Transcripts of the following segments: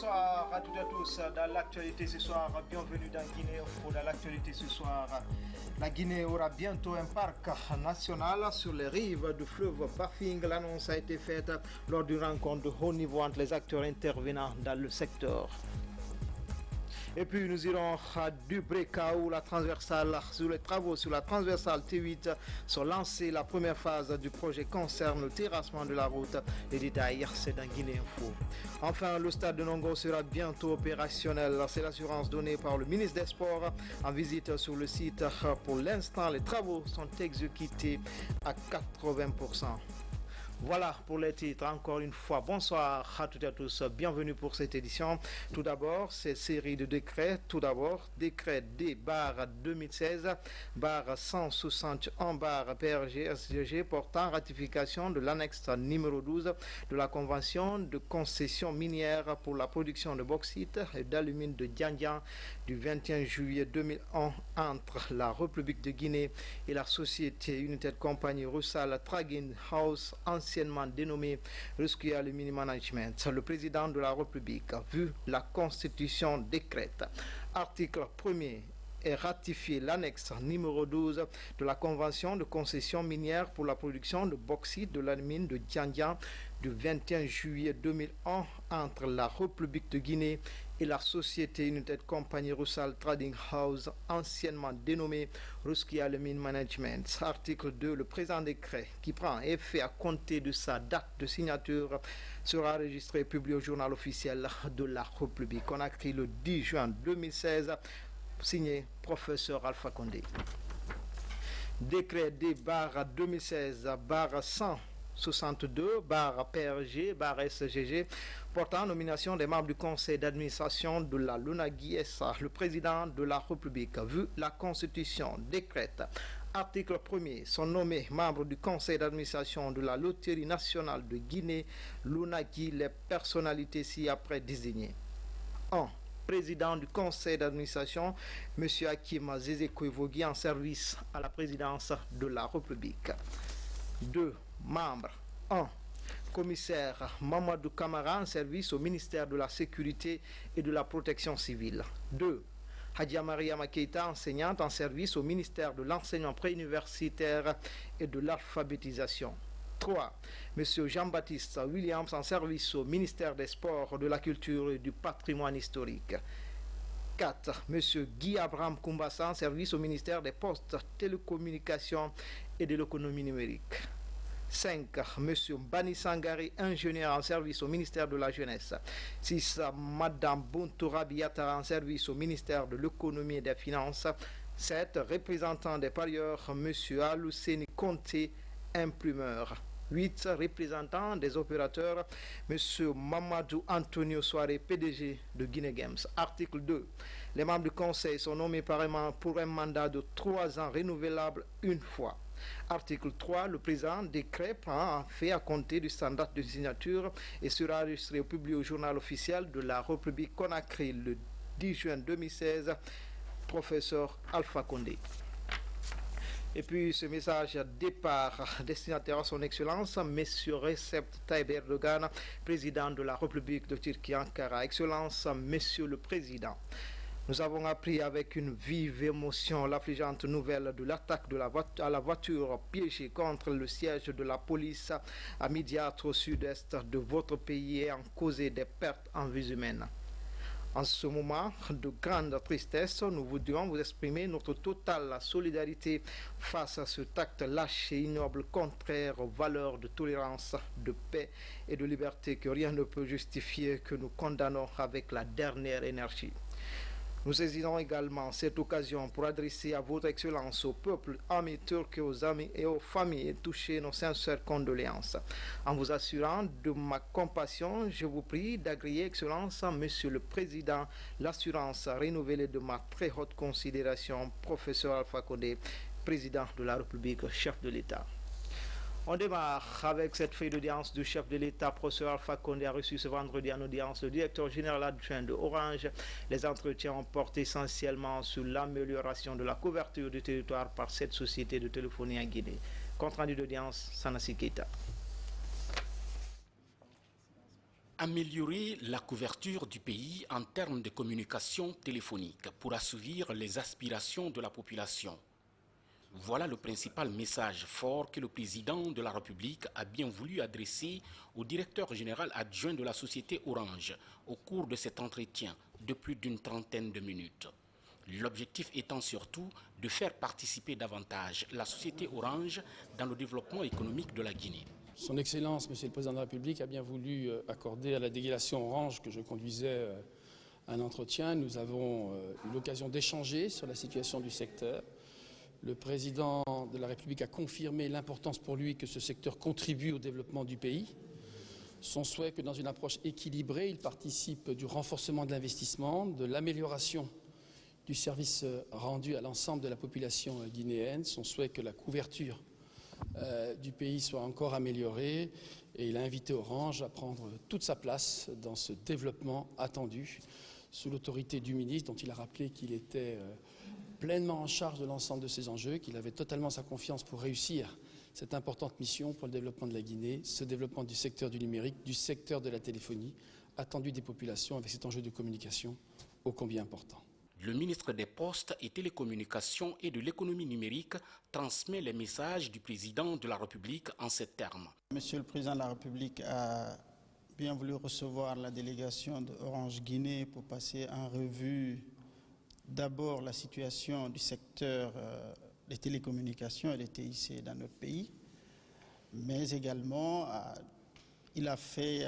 Bonsoir à toutes et à tous. Dans l'actualité ce soir, bienvenue dans Guinée Info. Dans l'actualité ce soir, la Guinée aura bientôt un parc national sur les rives du fleuve Bafing. L'annonce a été faite lors d'une rencontre de haut niveau entre les acteurs intervenants dans le secteur. Et puis nous irons à Dubreka où la transversale, sur les travaux sur la transversale T8 sont lancés. La première phase du projet concerne le terrassement de la route. Les détails, c'est dans Guinée Info. Enfin, le stade de Nongo sera bientôt opérationnel. C'est l'assurance donnée par le ministre des Sports en visite sur le site. Pour l'instant, les travaux sont exécutés à 80%. Voilà pour les titres. Encore une fois, bonsoir à toutes et à tous. Bienvenue pour cette édition. Tout d'abord, cette série de décrets. Tout d'abord, décret D-2016-161-PRG-SGG portant ratification de l'annexe numéro 12 de la Convention de concession minière pour la production de bauxite et d'alumine de Diandian du 21 juillet 2001 entre la République de Guinée et la société United Company Rusal Trading House anciennement dénommé Ruskia Aluminium Management. Le président de la République, vu la Constitution décrète, article 1er, et ratifié l'annexe numéro 12 de la Convention de concession minière pour la production de bauxite de l'alumine de Diandian du 21 juillet 2001 entre la République de Guinée et la société United Company Rusal Trading House, anciennement dénommée Ruskia Aluminium Management. Article 2. Le présent décret, qui prend effet à compter de sa date de signature, sera enregistré et publié au journal officiel de la République. Conakry le 10 juin 2016. Signé professeur Alpha Condé. Décret D-162-PRG-SGG portant nomination des membres du conseil d'administration de la Lunagi SA. Le président de la République, vu la Constitution, décrète, article 1er, sont nommés membres du conseil d'administration de la Loterie nationale de Guinée, Lunagi, les personnalités ci-après désignées. 1. Président du conseil d'administration, M. Hakim Zezekouevogui, en service à la présidence de la République. 2. Membres. 1. Commissaire Mamadou Kamara, en service au ministère de la Sécurité et de la Protection civile. 2. Hadja Mariama Keita, enseignante, en service au ministère de l'Enseignement préuniversitaire et de l'Alphabétisation. 3. M. Jean-Baptiste Williams, en service au ministère des Sports, de la Culture et du Patrimoine historique. 4. M. Guy Abraham Koumbassa, en service au ministère des Postes, Télécommunications et de l'économie numérique. 5. M. Bani Sangari, ingénieur, en service au ministère de la Jeunesse. 6. Mme Buntoura Biatara, en service au ministère de l'économie et des finances. 7. Représentant des parieurs, M. Alousseni Conté, imprimeur. 8. Représentants des opérateurs, M. Mamadou Antonio Soare, PDG de Guinée Games. Article 2. Les membres du conseil sont nommés pour un mandat de 3 ans renouvelable une fois. Article 3. Le présent décret prend effet à compter du standard de signature et sera enregistré et publié au journal officiel de la République. Conakry le 10 juin 2016. Professeur Alpha Condé. Et puis ce message départ destinataire à son Excellence, M. Recep Tayyip Erdogan, président de la République de Turquie, Ankara. Excellence, Monsieur le Président. Nous avons appris avec une vive émotion l'affligeante nouvelle de l'attaque à la voiture piégée contre le siège de la police à Midiat au sud-est de votre pays et a causé des pertes en vies humaines. En ce moment de grande tristesse, nous voudrions vous exprimer notre totale solidarité face à cet acte lâche et ignoble, contraire aux valeurs de tolérance, de paix et de liberté que rien ne peut justifier, que nous condamnons avec la dernière énergie. Nous saisissons également cette occasion pour adresser à votre Excellence, au peuple ami turc et aux amis et aux familles touchées nos sincères condoléances. En vous assurant de ma compassion, je vous prie d'agréer, Excellence, Monsieur le Président, l'assurance renouvelée de ma très haute considération, professeur Alpha Condé, Président de la République, chef de l'État. On démarre avec cette feuille d'audience du chef de l'État. Professeur Alpha Condé a reçu ce vendredi en audience le directeur général adjoint de Orange. Les entretiens ont porté essentiellement sur l'amélioration de la couverture du territoire par cette société de téléphonie en Guinée. Compte rendu d'audience, Sanassi Keita. Améliorer la couverture du pays en termes de communication téléphonique pour assouvir les aspirations de la population. Voilà le principal message fort que le président de la République a bien voulu adresser au directeur général adjoint de la société Orange au cours de cet entretien de plus d'une trentaine de minutes. L'objectif étant surtout de faire participer davantage la société Orange dans le développement économique de la Guinée. Son Excellence, Monsieur le Président de la République, a bien voulu accorder à la délégation Orange que je conduisais un entretien. Nous avons eu l'occasion d'échanger sur la situation du secteur. Le Président de la République a confirmé l'importance pour lui que ce secteur contribue au développement du pays. Son souhait que dans une approche équilibrée, il participe du renforcement de l'investissement, de l'amélioration du service rendu à l'ensemble de la population guinéenne. Son souhait que la couverture du pays soit encore améliorée. Et il a invité Orange à prendre toute sa place dans ce développement attendu sous l'autorité du ministre, dont il a rappelé qu'il était pleinement en charge de l'ensemble de ces enjeux, qu'il avait totalement sa confiance pour réussir cette importante mission pour le développement de la Guinée, ce développement du secteur du numérique, du secteur de la téléphonie, attendu des populations avec cet enjeu de communication ô combien important. Le ministre des Postes et Télécommunications et de l'économie numérique transmet les messages du président de la République en ces termes. Monsieur le Président de la République a bien voulu recevoir la délégation d'Orange Guinée pour passer en revue d'abord la situation du secteur des télécommunications et des TIC dans notre pays, mais également il a fait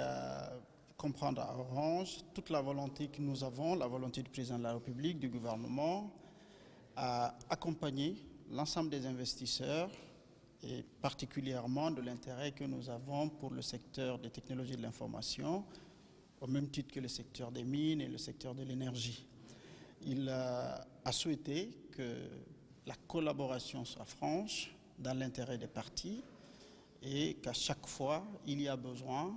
comprendre à Orange toute la volonté que nous avons, la volonté du Président de la République, du gouvernement, à accompagner l'ensemble des investisseurs et particulièrement de l'intérêt que nous avons pour le secteur des technologies de l'information, au même titre que le secteur des mines et le secteur de l'énergie. Il a souhaité que la collaboration soit franche dans l'intérêt des parties et qu'à chaque fois il y a besoin,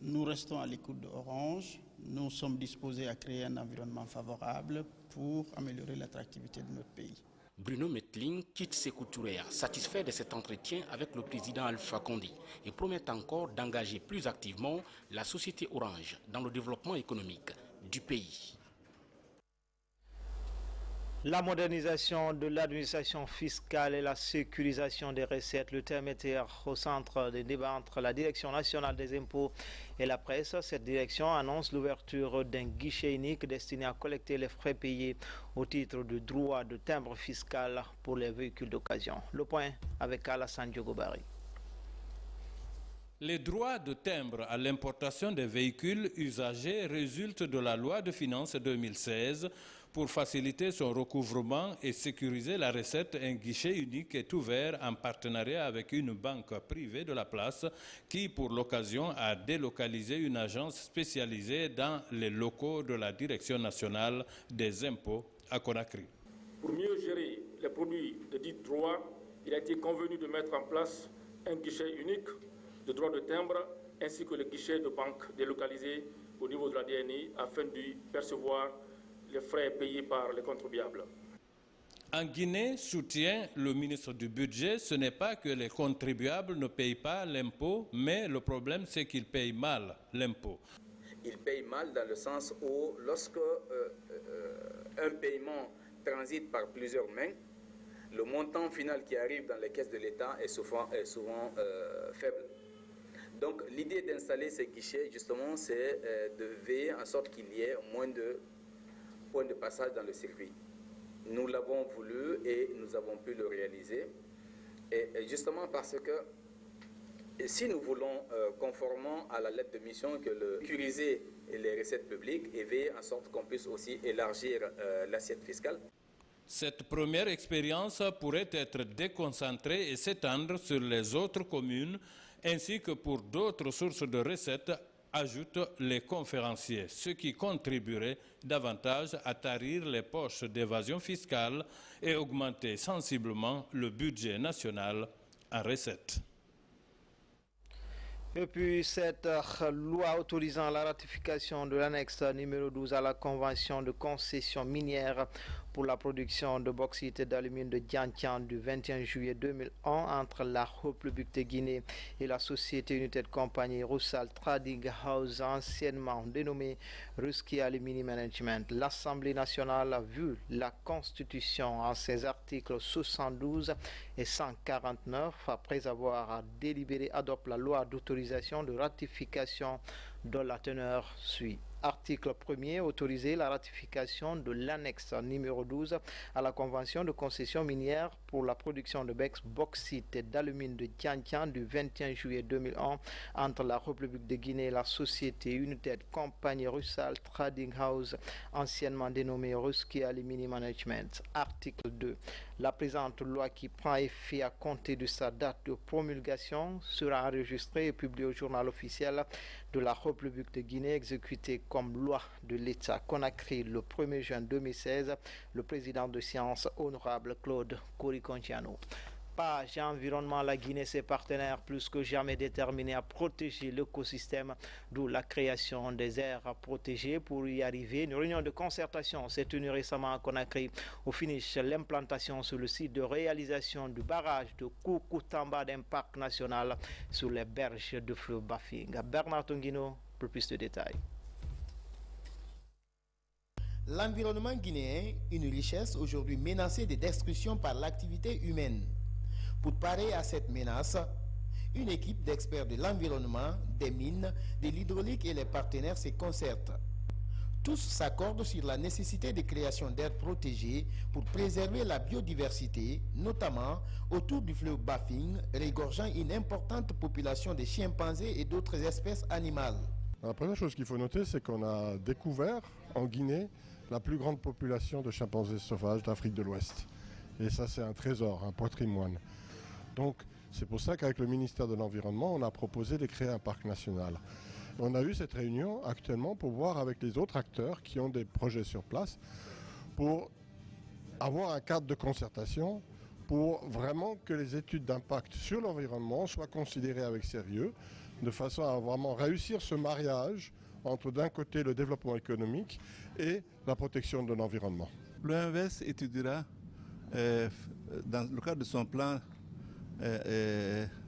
nous restons à l'écoute d'Orange. Nous sommes disposés à créer un environnement favorable pour améliorer l'attractivité de notre pays. Bruno Metling quitte Sékou Touré, satisfait de cet entretien avec le président Alpha Condé et promet encore d'engager plus activement la société Orange dans le développement économique du pays. La modernisation de l'administration fiscale et la sécurisation des recettes, le terme était au centre des débats entre la Direction nationale des impôts et la presse. Cette direction annonce l'ouverture d'un guichet unique destiné à collecter les frais payés au titre du droit de timbre fiscal pour les véhicules d'occasion. Le point avec Alassane Diogobari. Les droits de timbre à l'importation des véhicules usagés résultent de la loi de finances 2016. Pour faciliter son recouvrement et sécuriser la recette, un guichet unique est ouvert en partenariat avec une banque privée de la place qui, pour l'occasion, a délocalisé une agence spécialisée dans les locaux de la Direction nationale des impôts à Conakry. Pour mieux gérer les produits de dit droit, il a été convenu de mettre en place un guichet unique de droit de timbre ainsi que le guichet de banque délocalisé au niveau de la DNI afin de percevoir les frais payés par les contribuables. En Guinée, soutient le ministre du Budget, ce n'est pas que les contribuables ne payent pas l'impôt, mais le problème c'est qu'ils payent mal l'impôt. Ils payent mal dans le sens où lorsque un paiement transite par plusieurs mains, le montant final qui arrive dans les caisses de l'État est souvent faible. Donc l'idée d'installer ces guichets, justement, c'est de veiller en sorte qu'il y ait moins de points de passage dans le circuit. Nous l'avons voulu et nous avons pu le réaliser. Et justement parce que si nous voulons, conformément à la lettre de mission, que sécuriser les recettes publiques et veiller en sorte qu'on puisse aussi élargir l'assiette fiscale. Cette première expérience pourrait être déconcentrée et s'étendre sur les autres communes ainsi que pour d'autres sources de recettes, ajoutent les conférenciers, ce qui contribuerait davantage à tarir les poches d'évasion fiscale et augmenter sensiblement le budget national en recettes. Et puis cette loi autorisant la ratification de l'annexe numéro 12 à la Convention de concession minière pour la production de bauxite et d'alumine de Diantian du 21 juillet 2001 entre la République de Guinée et la société United Company Rusal Trading House, anciennement dénommée Ruski Alumini Management. L'Assemblée nationale a vu la Constitution en ses articles 72 et 149 après avoir délibéré adopte la loi d'autorisation de ratification dont la teneur suit. Article 1er, autoriser la ratification de l'annexe numéro 12 à la Convention de concession minière pour la production de bauxite et d'alumine de Diantian du 21 juillet 2001 entre la République de Guinée et la société United Company Rusal Trading House, anciennement dénommée Ruski Alumini Management. Article 2. La présente loi qui prend effet à compter de sa date de promulgation sera enregistrée et publiée au journal officiel de la République de Guinée, exécutée comme loi de l'État Conakry le 1er juin 2016, le président de séance honorable Claude Korikontiano. Page environnement, la Guinée, ses partenaires plus que jamais déterminés à protéger l'écosystème, d'où la création des aires protégées. Pour y arriver, une réunion de concertation s'est tenue récemment à Conakry. Au finish, l'implantation sur le site de réalisation du barrage de Koukountamba d'un parc national sur les berges de fleuve Bafing. Bernard Tonguino pour plus de détails. L'environnement guinéen, une richesse aujourd'hui menacée de destruction par l'activité humaine. Pour parer à cette menace, une équipe d'experts de l'environnement, des mines, de l'hydraulique et les partenaires se concertent. Tous s'accordent sur la nécessité de création d'aires protégées pour préserver la biodiversité, notamment autour du fleuve Bafing, regorgeant une importante population de chimpanzés et d'autres espèces animales. La première chose qu'il faut noter, c'est qu'on a découvert en Guinée la plus grande population de chimpanzés sauvages d'Afrique de l'Ouest. Et ça, c'est un trésor, un patrimoine. Donc, c'est pour ça qu'avec le ministère de l'Environnement, on a proposé de créer un parc national. On a eu cette réunion actuellement pour voir avec les autres acteurs qui ont des projets sur place, pour avoir un cadre de concertation, pour vraiment que les études d'impact sur l'environnement soient considérées avec sérieux, de façon à vraiment réussir ce mariage entre d'un côté le développement économique et la protection de l'environnement. L'OMVS étudiera dans le cadre de son plan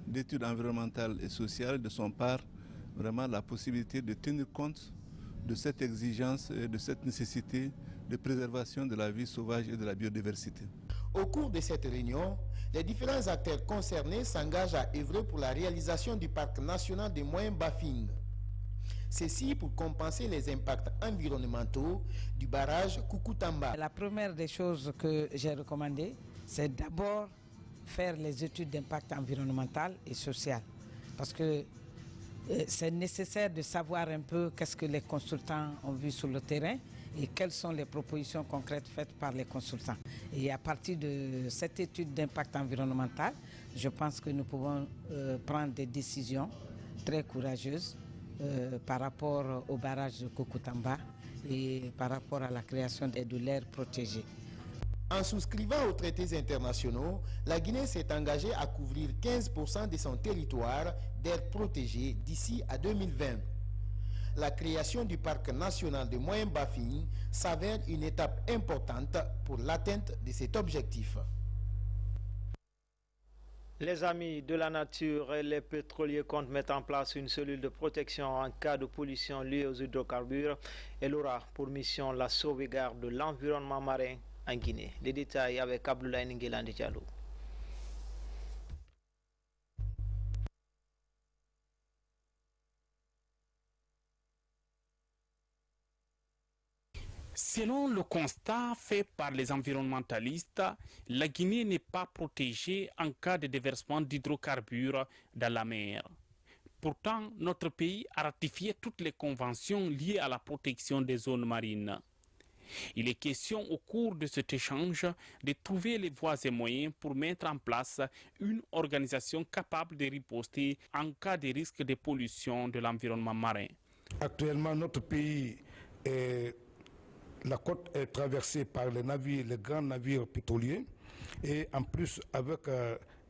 d'études environnementales et sociales, de son part, vraiment la possibilité de tenir compte de cette exigence et de cette nécessité de préservation de la vie sauvage et de la biodiversité. Au cours de cette réunion, les différents acteurs concernés s'engagent à œuvrer pour la réalisation du parc national des moyens Bafing. Ceci pour compenser les impacts environnementaux du barrage Koukountamba. La première des choses que j'ai recommandées, c'est d'abord faire les études d'impact environnemental et social. Parce que c'est nécessaire de savoir un peu qu'est-ce que les consultants ont vu sur le terrain et quelles sont les propositions concrètes faites par les consultants. Et à partir de cette étude d'impact environnemental, je pense que nous pouvons prendre des décisions très courageuses par rapport au barrage de Koukountamba et par rapport à la création de l'aire protégée. En souscrivant aux traités internationaux, la Guinée s'est engagée à couvrir 15% de son territoire d'aires protégées d'ici à 2020. La création du parc national de Moyen Bafing s'avère une étape importante pour l'atteinte de cet objectif. Les amis de la nature et les pétroliers comptent mettre en place une cellule de protection en cas de pollution liée aux hydrocarbures. Elle aura pour mission la sauvegarde de l'environnement marin en Guinée. Les détails avec Abdoulaye Ngelande Diallo. Selon le constat fait par les environnementalistes, la Guinée n'est pas protégée en cas de déversement d'hydrocarbures dans la mer. Pourtant, notre pays a ratifié toutes les conventions liées à la protection des zones marines. Il est question au cours de cet échange de trouver les voies et moyens pour mettre en place une organisation capable de riposter en cas de risque de pollution de l'environnement marin. Actuellement, notre pays la côte est traversée par les navires, les grands navires pétroliers, et en plus avec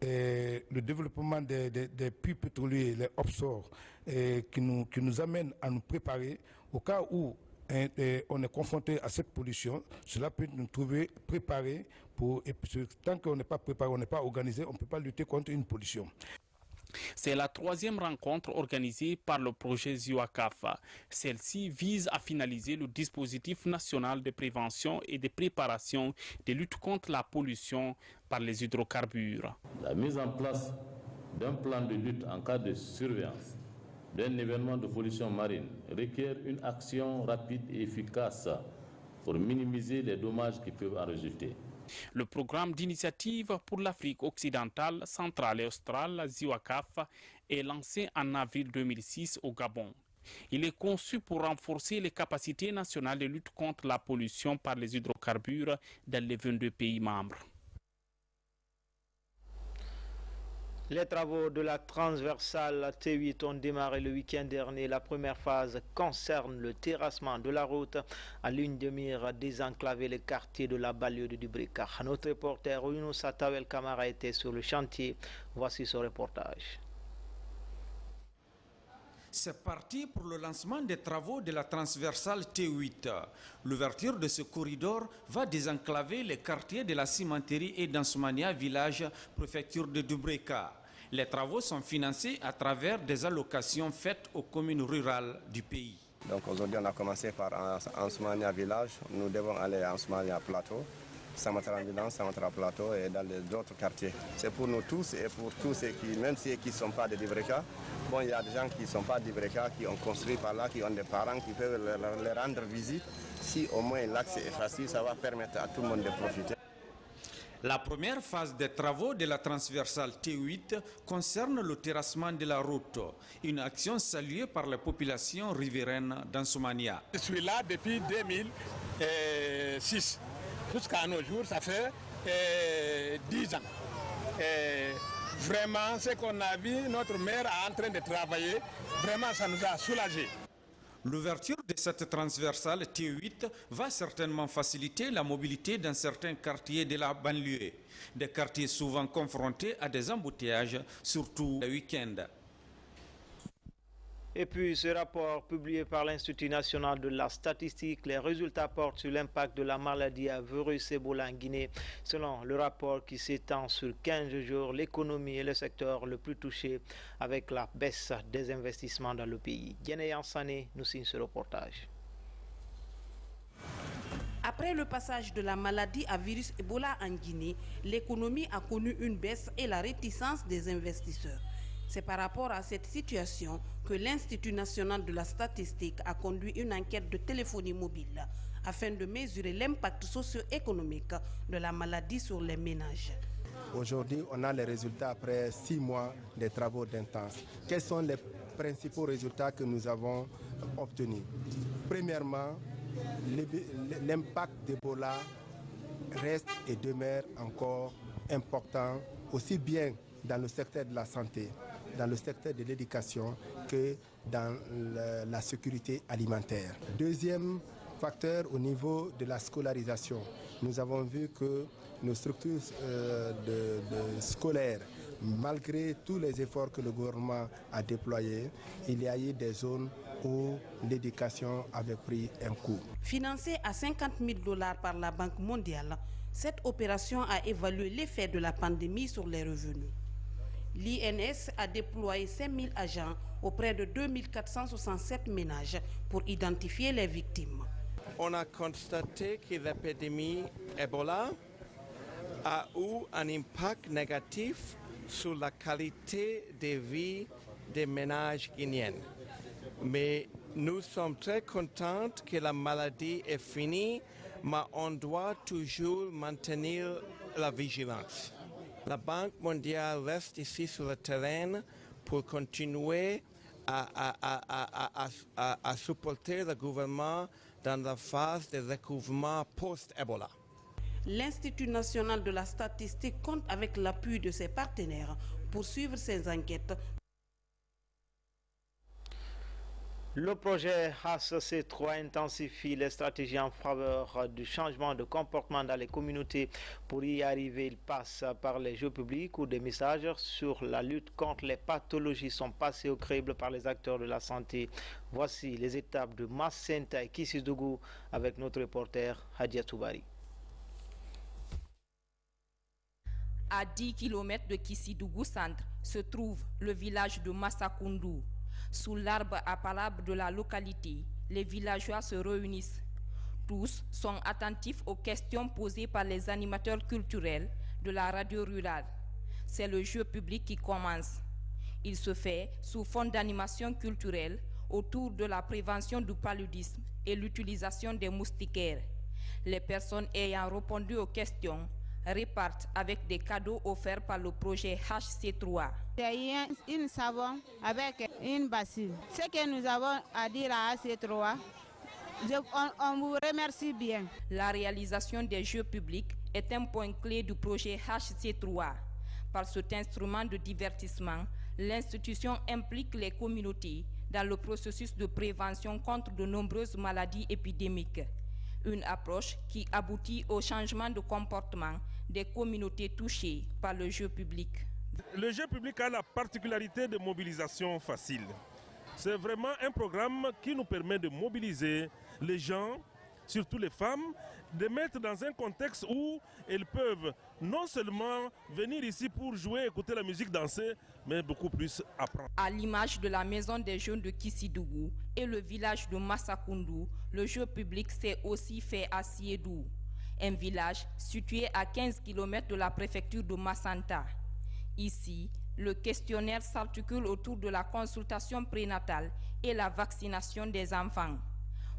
le développement des puits pétroliers, les offshore, qui nous amènent à nous préparer au cas où on est confronté à cette pollution, cela peut nous trouver préparés tant qu'on n'est pas préparé, on n'est pas organisé, on ne peut pas lutter contre une pollution. C'est la troisième rencontre organisée par le projet ZIWACAF. Celle-ci vise à finaliser le dispositif national de prévention et de préparation de lutte contre la pollution par les hydrocarbures. La mise en place d'un plan de lutte en cas de surveillance d'un événement de pollution marine requiert une action rapide et efficace pour minimiser les dommages qui peuvent en résulter. Le programme d'initiative pour l'Afrique occidentale, centrale et australe, ZIWACAF, est lancé en avril 2006 au Gabon. Il est conçu pour renforcer les capacités nationales de lutte contre la pollution par les hydrocarbures dans les 22 pays membres. Les travaux de la transversale T8 ont démarré le week-end dernier. La première phase concerne le terrassement de la route à l'une demi-heure désenclaver les quartiers de la banlieue de Dubrika. Notre reporter Younoussa Tawel Kamara était sur le chantier. Voici son reportage. C'est parti pour le lancement des travaux de la transversale T8. L'ouverture de ce corridor va désenclaver les quartiers de la cimenterie et d'Ansumania village, préfecture de Dubrika. Les travaux sont financés à travers des allocations faites aux communes rurales du pays. Donc aujourd'hui on a commencé par Ansumania village, nous devons aller à Ansumania plateau, Samatra Village, Samatra Plateau et dans les autres quartiers. C'est pour nous tous et pour tous ceux qui, même ceux qui ne sont pas de Dubrika, bon, il y a des gens qui ne sont pas de Dubrika, qui ont construit par là, qui ont des parents qui peuvent leur rendre visite. Si au moins l'accès est facile, ça va permettre à tout le monde de profiter. La première phase des travaux de la transversale T8 concerne le terrassement de la route, une action saluée par les populations riveraines d'Ansumania. Je suis là depuis 2006. Jusqu'à nos jours, ça fait 10 ans. Et vraiment, ce qu'on a vu, notre maire est en train de travailler, vraiment ça nous a soulagés. L'ouverture de cette transversale T8 va certainement faciliter la mobilité dans certains quartiers de la banlieue, des quartiers souvent confrontés à des embouteillages, surtout le week-end. Et puis ce rapport publié par l'Institut national de la statistique, les résultats portent sur l'impact de la maladie à virus Ebola en Guinée. Selon le rapport qui s'étend sur 15 jours, l'économie est le secteur le plus touché avec la baisse des investissements dans le pays. Diane Yansane nous signe ce reportage. Après le passage de la maladie à virus Ebola en Guinée, l'économie a connu une baisse et la réticence des investisseurs. C'est par rapport à cette situation que l'Institut national de la statistique a conduit une enquête de téléphonie mobile afin de mesurer l'impact socio-économique de la maladie sur les ménages. Aujourd'hui, on a les résultats après 6 mois de travaux d'intense. Quels sont les principaux résultats que nous avons obtenus? Premièrement, l'impact d'Ebola reste et demeure encore important, aussi bien dans le secteur de la santé, dans le secteur de l'éducation que dans la sécurité alimentaire. Deuxième facteur, au niveau de la scolarisation, nous avons vu que nos structures scolaires, malgré tous les efforts que le gouvernement a déployés, il y a eu des zones où l'éducation avait pris un coup. Financée à $50 000 par la Banque mondiale, cette opération a évalué l'effet de la pandémie sur les revenus. L'INS a déployé 5 000 agents auprès de 2 467 ménages pour identifier les victimes. On a constaté que l'épidémie Ebola a eu un impact négatif sur la qualité de vie des ménages guinéens. Mais nous sommes très contents que la maladie est finie, mais on doit toujours maintenir la vigilance. La Banque mondiale reste ici sur le terrain pour continuer à supporter le gouvernement dans la phase de recouvrement post-Ebola. L'Institut national de la statistique compte avec l'appui de ses partenaires pour suivre ces enquêtes. Le projet HC3 intensifie les stratégies en faveur du changement de comportement dans les communautés. Pour y arriver, il passe par les jeux publics où des messages sur la lutte contre les pathologies sont passés au crible par les acteurs de la santé. Voici les étapes de Massenta et Kissidougou avec notre reporter Hadia Toubari. À 10 km de Kissidougou centre se trouve le village de Massakoundou. Sous l'arbre à palabres de la localité, les villageois se réunissent. Tous sont attentifs aux questions posées par les animateurs culturels de la radio rurale. C'est le jeu public qui commence. Il se fait sous forme d'animation culturelle autour de la prévention du paludisme et l'utilisation des moustiquaires. Les personnes ayant répondu aux questions repartent avec des cadeaux offerts par le projet HC3. C'est une savon avec une bacille. Ce que nous avons à dire à HC3, on vous remercie bien. La réalisation des jeux publics est un point clé du projet HC3. Par cet instrument de divertissement, l'institution implique les communautés dans le processus de prévention contre de nombreuses maladies épidémiques. Une approche qui aboutit au changement de comportement des communautés touchées par le jeu public. Le jeu public a la particularité de mobilisation facile. C'est vraiment un programme qui nous permet de mobiliser les gens, surtout les femmes, de mettre dans un contexte où elles peuvent non seulement venir ici pour jouer, écouter la musique, danser, mais beaucoup plus apprendre. À l'image de la maison des jeunes de Kissidougou et le village de Massakoundou, le jeu public s'est aussi fait à Siedou, un village situé à 15 km de la préfecture de Massanta. Ici, le questionnaire s'articule autour de la consultation prénatale et la vaccination des enfants.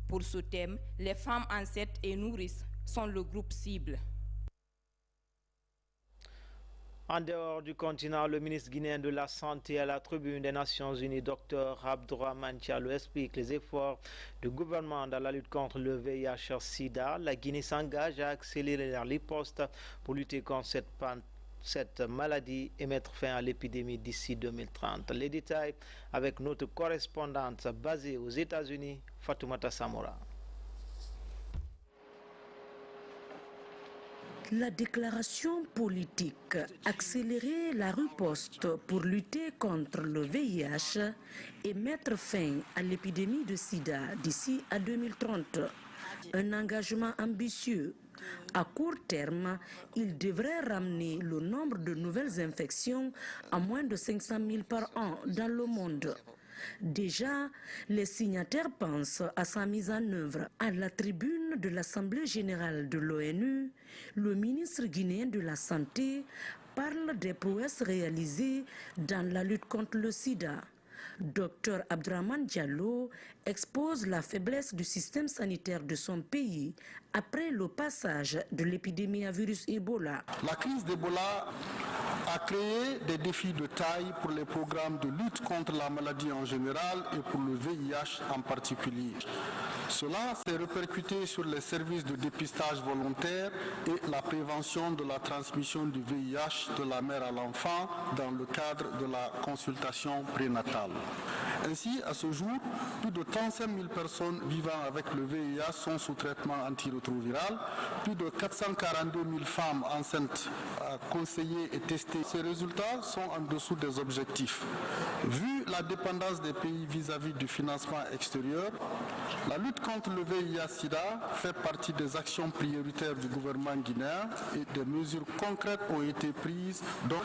Pour ce thème, les femmes enceintes et nourrices sont le groupe cible. En dehors du continent, le ministre guinéen de la Santé à la tribune des Nations Unies, Dr Abdourahmane Diallo, explique les efforts du gouvernement dans la lutte contre le VIH-Sida. La Guinée s'engage à accélérer la riposte pour lutter contre cette maladie et mettre fin à l'épidémie d'ici 2030. Les détails avec notre correspondante basée aux États-Unis, Fatoumata Samora. La déclaration politique accélérer la riposte pour lutter contre le VIH et mettre fin à l'épidémie de sida d'ici à 2030. Un engagement ambitieux. À court terme, il devrait ramener le nombre de nouvelles infections à moins de 500 000 par an dans le monde. Déjà, les signataires pensent à sa mise en œuvre. À la tribune de l'Assemblée générale de l'ONU, le ministre guinéen de la Santé parle des prouesses réalisées dans la lutte contre le sida. Dr Abdourahmane Diallo expose la faiblesse du système sanitaire de son pays après le passage de l'épidémie à virus Ebola. La crise d'Ebola a créé des défis de taille pour les programmes de lutte contre la maladie en général et pour le VIH en particulier. Cela s'est répercuté sur les services de dépistage volontaire et la prévention de la transmission du VIH de la mère à l'enfant dans le cadre de la consultation prénatale. Ainsi, à ce jour, plus de 35 000 personnes vivant avec le VIH sont sous traitement antirétroviral. Plus de 442 000 femmes enceintes conseillées et testées. Ces résultats sont en dessous des objectifs. Vu la dépendance des pays vis-à-vis du financement extérieur, la lutte contre le VIH-Sida fait partie des actions prioritaires du gouvernement guinéen et des mesures concrètes ont été prises, dont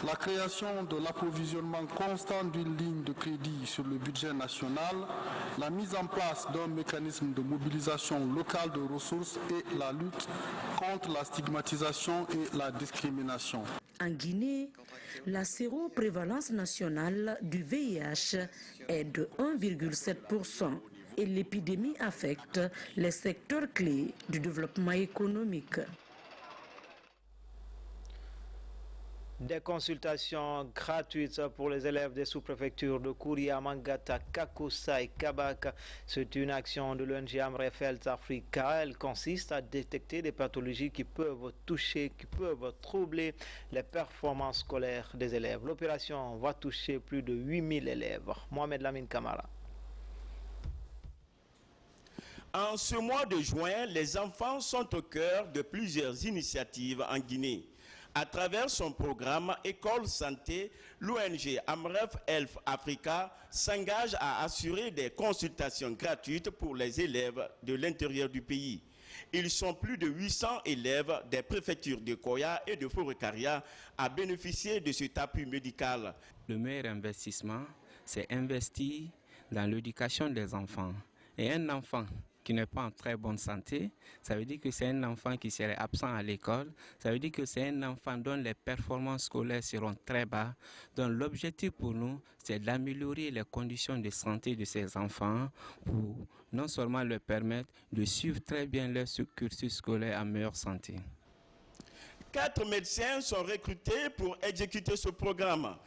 la création de l'approvisionnement constant d'une ligne de crédit sur le budget national, la mise en place d'un mécanisme de mobilisation locale de ressources et la lutte contre la stigmatisation et la discrimination. En Guinée, la séroprévalence nationale du VIH est de 1,7% et l'épidémie affecte les secteurs clés du développement économique. Des consultations gratuites pour les élèves des sous-préfectures de Kouria, Mangata, Kakusa et Kabak. C'est une action de l'ONG Amrefeld Africa. Elle consiste à détecter des pathologies qui peuvent toucher, qui peuvent troubler les performances scolaires des élèves. L'opération va toucher plus de 8000 élèves. Mohamed Lamine Kamara. En ce mois de juin, les enfants sont au cœur de plusieurs initiatives en Guinée. À travers son programme École Santé, l'ONG Amref Health Africa s'engage à assurer des consultations gratuites pour les élèves de l'intérieur du pays. Ils sont plus de 800 élèves des préfectures de Koya et de Forêt-Karia à bénéficier de cet appui médical. Le meilleur investissement, c'est investir dans l'éducation des enfants. Et un enfant qui n'est pas en très bonne santé, ça veut dire que c'est un enfant qui serait absent à l'école, ça veut dire que c'est un enfant dont les performances scolaires seront très bas. Donc l'objectif pour nous, c'est d'améliorer les conditions de santé de ces enfants pour non seulement leur permettre de suivre très bien leur cursus scolaire en meilleure santé. 4 médecins sont recrutés pour exécuter ce programme.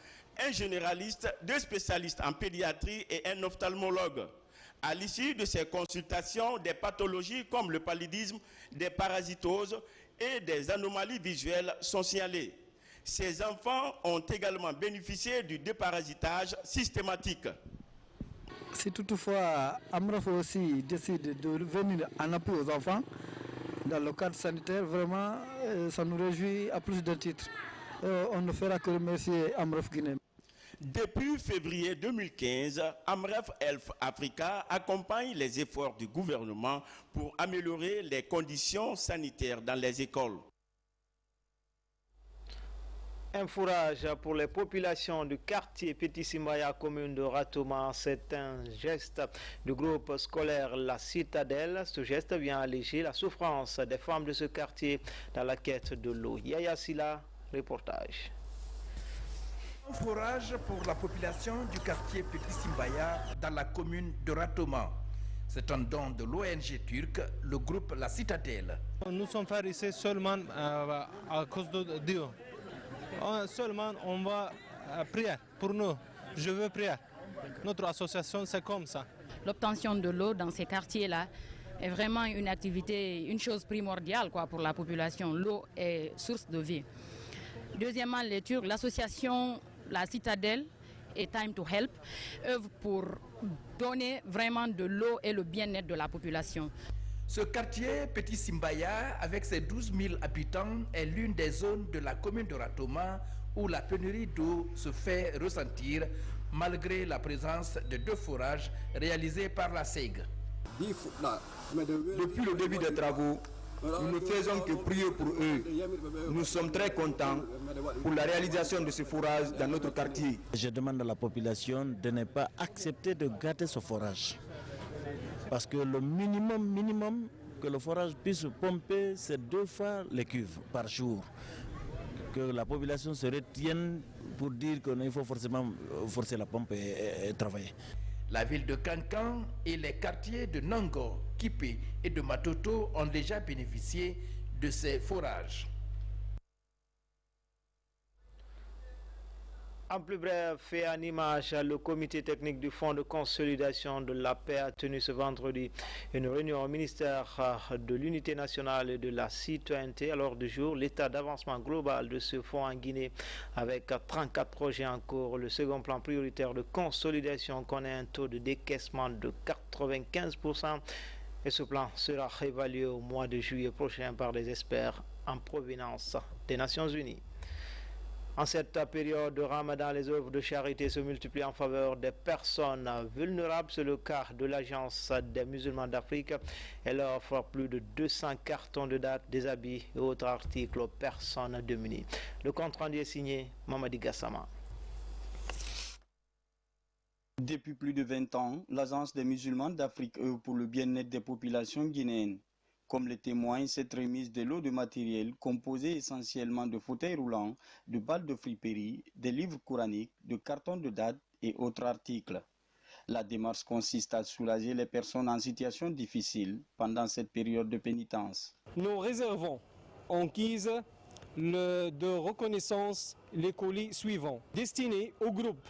Un généraliste, 2 spécialistes en pédiatrie et un ophtalmologue. À l'issue de ces consultations, des pathologies comme le paludisme, des parasitoses et des anomalies visuelles sont signalées. Ces enfants ont également bénéficié du déparasitage systématique. Si toutefois Amref aussi décide de venir en appui aux enfants dans le cadre sanitaire, vraiment ça nous réjouit à plus d'un titre. On ne fera que remercier Amref Guinée. Depuis février 2015, Amref Health Africa accompagne les efforts du gouvernement pour améliorer les conditions sanitaires dans les écoles. Un fourrage pour les populations du quartier Petit Simbaya, commune de Ratoma, c'est un geste du groupe scolaire La Citadelle. Ce geste vient alléger la souffrance des femmes de ce quartier dans la quête de l'eau. Yaya Silla, reportage. Un forage pour la population du quartier Petit Simbaya dans la commune de Ratoma. C'est un don de l'ONG turque, le groupe La Citadelle. Nous sommes faits ici seulement à cause de Dieu. Seulement on va prier pour nous. Je veux prier. Notre association c'est comme ça. L'obtention de l'eau dans ces quartiers-là est vraiment une activité, une chose primordiale pour la population. L'eau est source de vie. Deuxièmement, les Turcs, l'association La Citadelle et Time to Help œuvrent pour donner vraiment de l'eau et le bien-être de la population. Ce quartier Petit Simbaya, avec ses 12 000 habitants, est l'une des zones de la commune de Ratoma où la pénurie d'eau se fait ressentir malgré la présence de 2 forages réalisés par la SEG. Depuis le début des travaux, nous ne faisons que prier pour eux. Nous sommes très contents pour la réalisation de ce forage dans notre quartier. Je demande à la population de ne pas accepter de gâter ce forage. Parce que le minimum que le forage puisse pomper, c'est 2 fois les cuves par jour. Que la population se retienne pour dire qu'il faut forcément forcer la pompe et travailler. La ville de Kankan et les quartiers de Nango, Kipé et de Matoto ont déjà bénéficié de ces forages. En plus bref et en image, le comité technique du Fonds de consolidation de la paix a tenu ce vendredi une réunion au ministère de l'Unité nationale et de la citoyenneté. À l'ordre du jour, l'état d'avancement global de ce fonds en Guinée avec 34 projets en cours. Le second plan prioritaire de consolidation connaît un taux de décaissement de 95% et ce plan sera évalué au mois de juillet prochain par des experts en provenance des Nations Unies. En cette période de Ramadan, les œuvres de charité se multiplient en faveur des personnes vulnérables. C'est le cas de l'Agence des musulmans d'Afrique. Elle offre plus de 200 cartons de date, des habits et autres articles aux personnes démunies. Le compte rendu est signé Mamadi Gassama. Depuis plus de 20 ans, l'Agence des musulmans d'Afrique œuvre pour le bien-être des populations guinéennes. Comme le témoigne cette remise de lot de matériel composé essentiellement de fauteuils roulants, de balles de friperie, de livres coraniques, de cartons de date et autres articles. La démarche consiste à soulager les personnes en situation difficile pendant cette période de pénitence. Nous réservons en guise de reconnaissance les colis suivants, destinés au groupe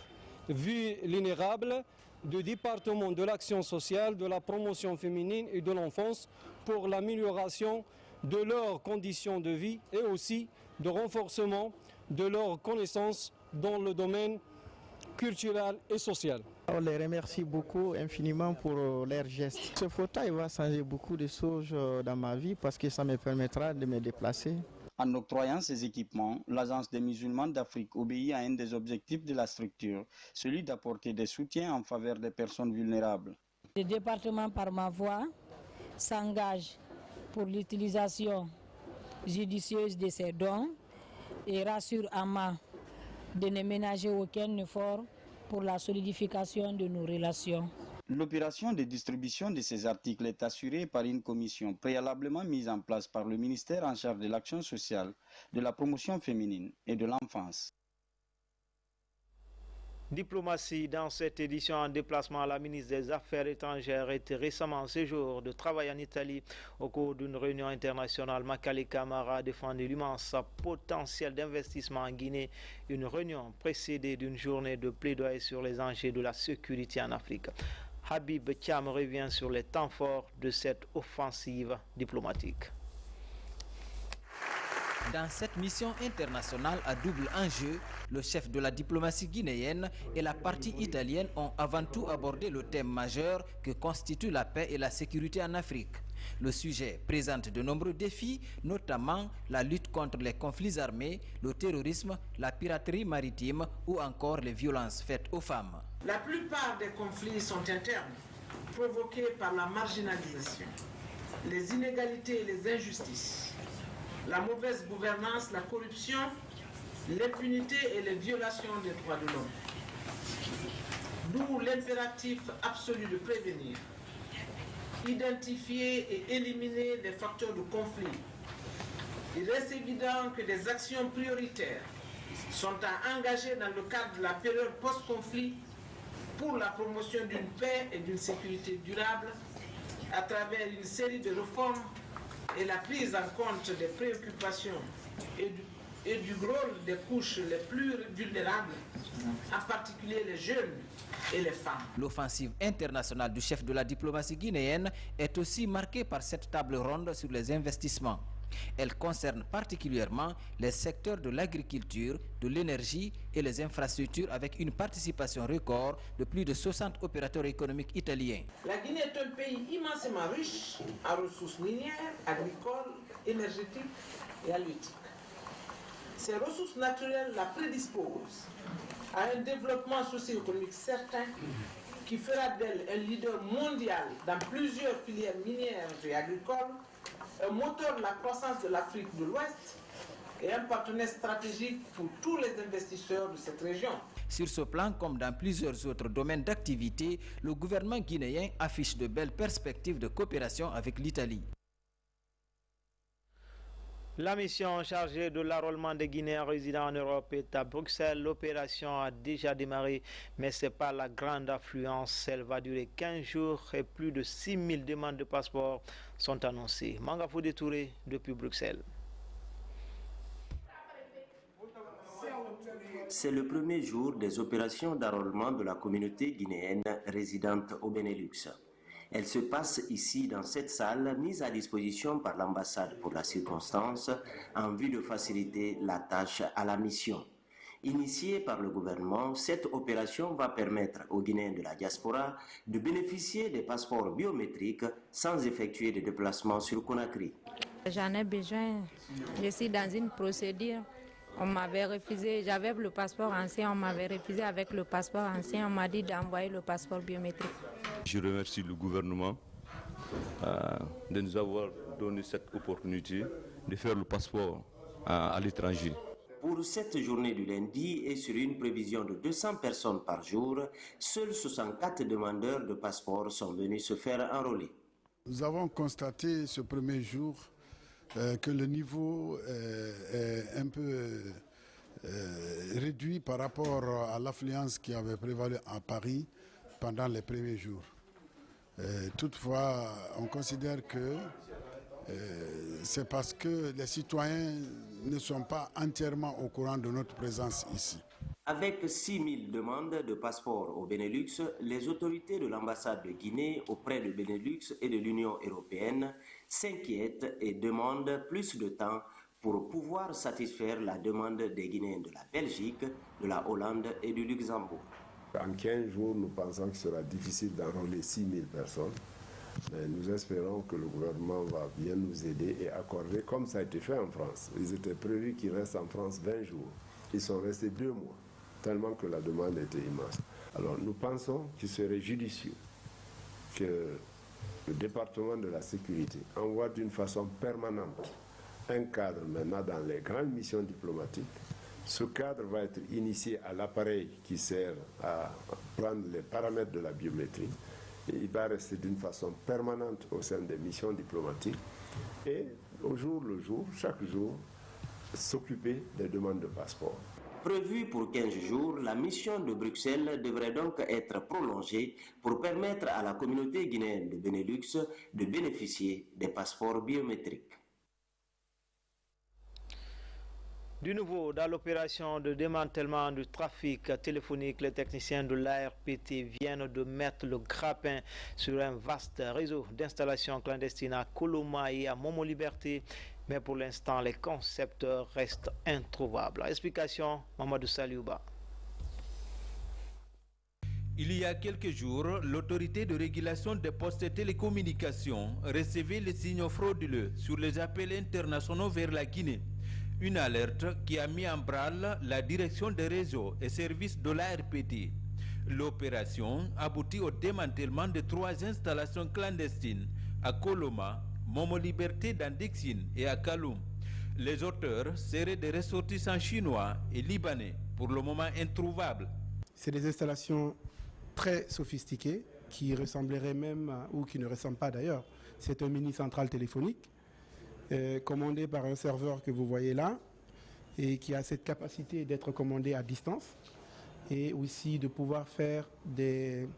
vulnérable du département de l'action sociale, de la promotion féminine et de l'enfance pour l'amélioration de leurs conditions de vie et aussi de renforcement de leurs connaissances dans le domaine culturel et social. On les remercie beaucoup, infiniment pour leurs gestes. Ce fauteuil va changer beaucoup de choses dans ma vie parce que ça me permettra de me déplacer. En octroyant ces équipements, l'Agence des musulmans d'Afrique obéit à un des objectifs de la structure, celui d'apporter des soutiens en faveur des personnes vulnérables. Le département, par ma voix, s'engage pour l'utilisation judicieuse de ces dons et rassure Ama de ne ménager aucun effort pour la solidification de nos relations. L'opération de distribution de ces articles est assurée par une commission préalablement mise en place par le ministère en charge de l'action sociale, de la promotion féminine et de l'enfance. Diplomatie dans cette édition en déplacement, la ministre des Affaires étrangères était récemment en séjour de travail en Italie. Au cours d'une réunion internationale, Makale Camara a défendu l'immense potentiel d'investissement en Guinée. Une réunion précédée d'une journée de plaidoyer sur les enjeux de la sécurité en Afrique. Habib Thiam revient sur les temps forts de cette offensive diplomatique. Dans cette mission internationale à double enjeu, le chef de la diplomatie guinéenne et la partie italienne ont avant tout abordé le thème majeur que constitue la paix et la sécurité en Afrique. Le sujet présente de nombreux défis, notamment la lutte contre les conflits armés, le terrorisme, la piraterie maritime ou encore les violences faites aux femmes. La plupart des conflits sont internes, provoqués par la marginalisation, les inégalités et les injustices, la mauvaise gouvernance, la corruption, l'impunité et les violations des droits de l'homme. D'où l'impératif absolu de prévenir, identifier et éliminer les facteurs de conflit. Il reste évident que des actions prioritaires sont à engager dans le cadre de la période post-conflit pour la promotion d'une paix et d'une sécurité durable à travers une série de réformes et la prise en compte des préoccupations et du rôle des couches les plus vulnérables, en particulier les jeunes et les femmes. L'offensive internationale du chef de la diplomatie guinéenne est aussi marquée par cette table ronde sur les investissements. Elle concerne particulièrement les secteurs de l'agriculture, de l'énergie et les infrastructures avec une participation record de plus de 60 opérateurs économiques italiens. La Guinée est un pays immensément riche en ressources minières, agricoles, énergétiques et halieutiques. Ces ressources naturelles la prédisposent à un développement socio-économique certain qui fera d'elle un leader mondial dans plusieurs filières minières et agricoles, un moteur de la croissance de l'Afrique de l'Ouest et un partenaire stratégique pour tous les investisseurs de cette région. Sur ce plan, comme dans plusieurs autres domaines d'activité, le gouvernement guinéen affiche de belles perspectives de coopération avec l'Italie. La mission chargée de l'enrôlement des Guinéens résidant en Europe est à Bruxelles. L'opération a déjà démarré, mais ce n'est pas la grande affluence. Elle va durer 15 jours et plus de 6 000 demandes de passeport sont annoncées. Mangafou Touré depuis Bruxelles. C'est le premier jour des opérations d'enrôlement de la communauté guinéenne résidente au Benelux. Elle se passe ici dans cette salle mise à disposition par l'ambassade pour la circonstance en vue de faciliter la tâche à la mission. Initiée par le gouvernement, cette opération va permettre aux Guinéens de la diaspora de bénéficier des passeports biométriques sans effectuer de déplacements sur Conakry. J'en ai besoin. Je suis dans une procédure. On m'avait refusé, j'avais le passeport ancien, on m'avait refusé avec le passeport ancien, on m'a dit d'envoyer le passeport biométrique. Je remercie le gouvernement de nous avoir donné cette opportunité de faire le passeport à l'étranger. Pour cette journée du lundi et sur une prévision de 200 personnes par jour, seuls 64 demandeurs de passeport sont venus se faire enrôler. Nous avons constaté ce premier jour que le niveau est un peu réduit par rapport à l'affluence qui avait prévalu à Paris pendant les premiers jours. Toutefois, on considère que c'est parce que les citoyens ne sont pas entièrement au courant de notre présence ici. Avec 6 000 demandes de passeport au Benelux, les autorités de l'ambassade de Guinée auprès du Benelux et de l'Union européenne s'inquiètent et demandent plus de temps pour pouvoir satisfaire la demande des Guinéens de la Belgique, de la Hollande et du Luxembourg. en 15 jours, nous pensons qu'il sera difficile d'enrôler 6 000 personnes. Mais nous espérons que le gouvernement va bien nous aider et accorder, comme ça a été fait en France. Ils étaient prévus qu'ils restent en France 20 jours. Ils sont restés 2 mois, tellement que la demande était immense. Alors nous pensons qu'il serait judicieux que le département de la sécurité envoie d'une façon permanente un cadre maintenant dans les grandes missions diplomatiques. Ce cadre va être initié à l'appareil qui sert à prendre les paramètres de la biométrie. Et il va rester d'une façon permanente au sein des missions diplomatiques et au jour le jour, chaque jour, s'occuper des demandes de passeport. Prévue pour 15 jours, la mission de Bruxelles devrait donc être prolongée pour permettre à la communauté guinéenne de Benelux de bénéficier des passeports biométriques. Du nouveau, dans l'opération de démantèlement du trafic téléphonique, les techniciens de l'ARPT viennent de mettre le grappin sur un vaste réseau d'installations clandestines à Koloma et à Momo Liberté. Mais pour l'instant, les concepteurs restent introuvables. Explication, Mamadou Saliouba. Il y a quelques jours, l'autorité de régulation des postes et télécommunications recevait les signaux frauduleux sur les appels internationaux vers la Guinée. Une alerte qui a mis en branle la direction des réseaux et services de l'ARPT. L'opération aboutit au démantèlement de 3 installations clandestines à Koloma, Momo Liberté dans Dixine et à Kaloum. Les auteurs seraient des ressortissants chinois et libanais, pour le moment introuvables. C'est des installations très sophistiquées qui ressembleraient même, ou qui ne ressemblent pas d'ailleurs. C'est un mini centrale téléphonique commandé par un serveur que vous voyez là et qui a cette capacité d'être commandé à distance et aussi de pouvoir faire des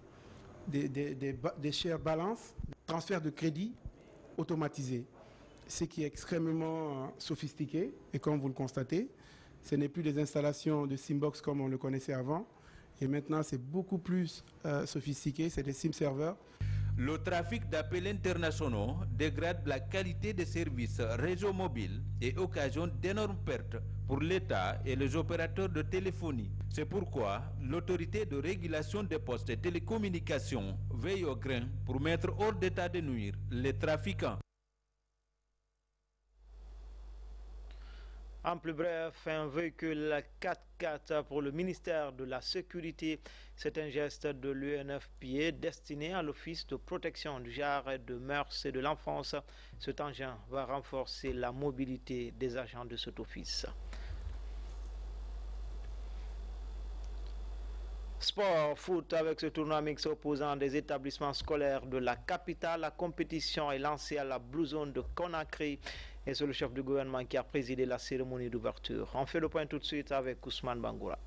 share balance, transfert de crédit automatisé, ce qui est extrêmement sophistiqué et comme vous le constatez, ce n'est plus des installations de Simbox comme on le connaissait avant et maintenant c'est beaucoup plus sophistiqué, c'est des SIM serveurs. Le trafic d'appels internationaux dégrade la qualité des services réseau mobile et occasionne d'énormes pertes pour l'État et les opérateurs de téléphonie. C'est pourquoi l'autorité de régulation des postes et télécommunications veille au grain pour mettre hors d'état de nuire les trafiquants. En plus bref, un véhicule 4x4 pour le ministère de la Sécurité. C'est un geste de l'UNFPA destiné à l'Office de protection du genre et de mœurs et de l'enfance. Cet engin va renforcer la mobilité des agents de cet office. Sport, foot avec ce tournoi mix opposant des établissements scolaires de la capitale. La compétition est lancée à la Blue Zone de Conakry et c'est le chef du gouvernement qui a présidé la cérémonie d'ouverture. On fait le point tout de suite avec Ousmane Bangoura.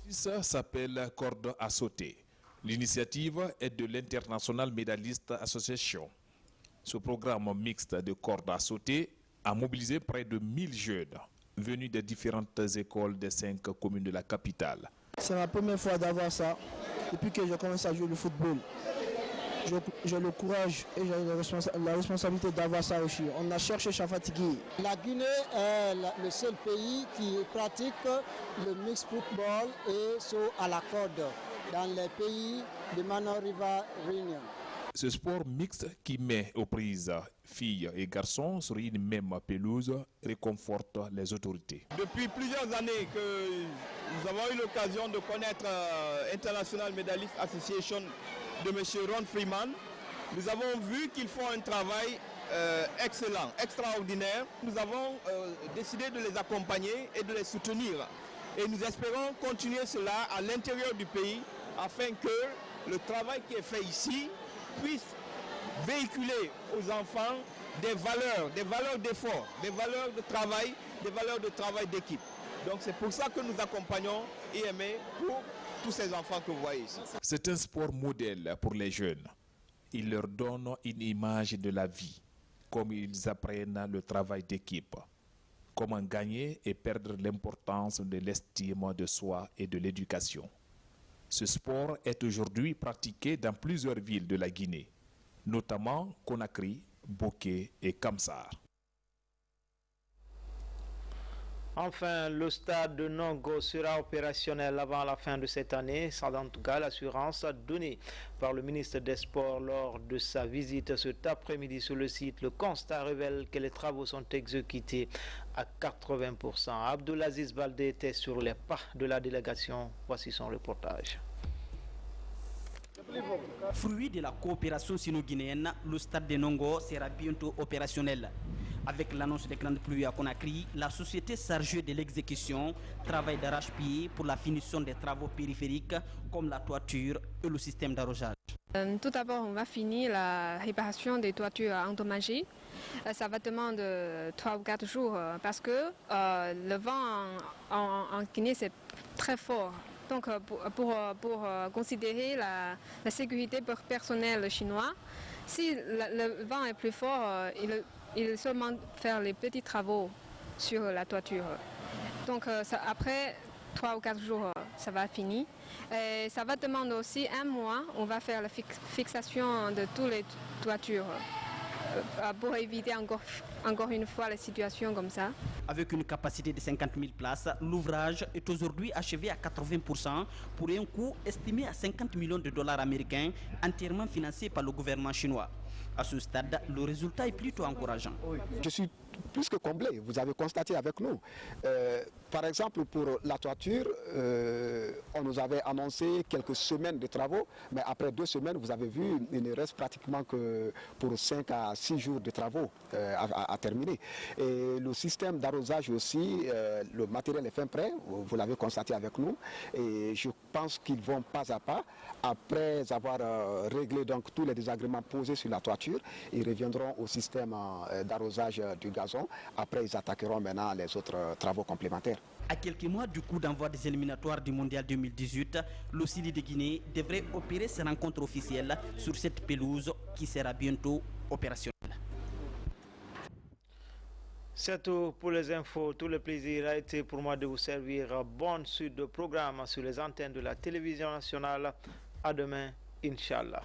Ça s'appelle Corde à sauter. L'initiative est de l'International Medalist Association. Ce programme mixte de corde à sauter a mobilisé près de 1000 jeunes venus des différentes écoles des 5 communes de la capitale. C'est ma première fois d'avoir ça depuis que je commence à jouer le football. J'ai le courage et j'ai la responsabilité d'avoir ça aussi. On a cherché Chafatigui. La Guinée est le seul pays qui pratique le mix football et saut à la corde dans les pays de Mano River Réunion. Ce sport mixte qui met aux prises filles et garçons sur une même pelouse réconforte les autorités. Depuis plusieurs années que nous avons eu l'occasion de connaître International Medalist Association de M. Ron Freeman, nous avons vu qu'ils font un travail excellent, extraordinaire. Nous avons décidé de les accompagner et de les soutenir. Et nous espérons continuer cela à l'intérieur du pays afin que le travail qui est fait ici puisse véhiculer aux enfants des valeurs d'effort, des valeurs de travail d'équipe. Donc c'est pour ça que nous accompagnons IME pour tous ces enfants que vous voyez ici. C'est un sport modèle pour les jeunes. Il leur donne une image de la vie, comme ils apprennent le travail d'équipe, comment gagner et perdre l'importance de l'estime de soi et de l'éducation. Ce sport est aujourd'hui pratiqué dans plusieurs villes de la Guinée, notamment Conakry, Boké et Kamsar. Enfin, le stade de Nongo sera opérationnel avant la fin de cette année. C'est en tout cas l'assurance donnée par le ministre des Sports lors de sa visite cet après-midi sur le site. Le constat révèle que les travaux sont exécutés à 80%. Abdulaziz Baldé était sur les pas de la délégation. Voici son reportage. Fruit de la coopération sino-guinéenne, le stade de Nongo sera bientôt opérationnel. Avec l'annonce des grandes pluies à Conakry, la société chargée de l'exécution travaille d'arrache-pied pour la finition des travaux périphériques comme la toiture et le système d'arrosage. Tout d'abord, on va finir la réparation des toitures endommagées. Ça va demander 3 ou 4 jours parce que le vent en Guinée c'est très fort. Donc pour considérer la sécurité personnelle chinoise, si le vent est plus fort, il seulement faire les petits travaux sur la toiture. Donc après 3 ou 4 jours, ça va finir. Et ça va demander aussi 1 mois, on va faire la fixation de toutes les toitures pour éviter encore une fois la situation comme ça. Avec une capacité de 50 000 places, l'ouvrage est aujourd'hui achevé à 80% pour un coût estimé à 50 millions de dollars américains, entièrement financé par le gouvernement chinois. À ce stade, le résultat est plutôt encourageant. Je suis plus que comblé, vous avez constaté avec nous. Par exemple, pour la toiture, on nous avait annoncé quelques semaines de travaux, mais après 2 semaines, vous avez vu, il ne reste pratiquement que pour 5 à 6 jours de travaux à terminer. Et le système d'arrosage aussi, le matériel est fin prêt, vous l'avez constaté avec nous, et je pense qu'ils vont pas à pas, après avoir réglé donc tous les désagréments posés sur la toiture, ils reviendront au système d'arrosage du gazon. Après, ils attaqueront maintenant les autres travaux complémentaires. À quelques mois du coup d'envoi des éliminatoires du Mondial 2018, le Sili de Guinée devrait opérer ses rencontres officielles sur cette pelouse qui sera bientôt opérationnelle. C'est tout pour les infos. Tout le plaisir a été pour moi de vous servir. Bonne suite de programmes sur les antennes de la télévision nationale. À demain, Inch'Allah.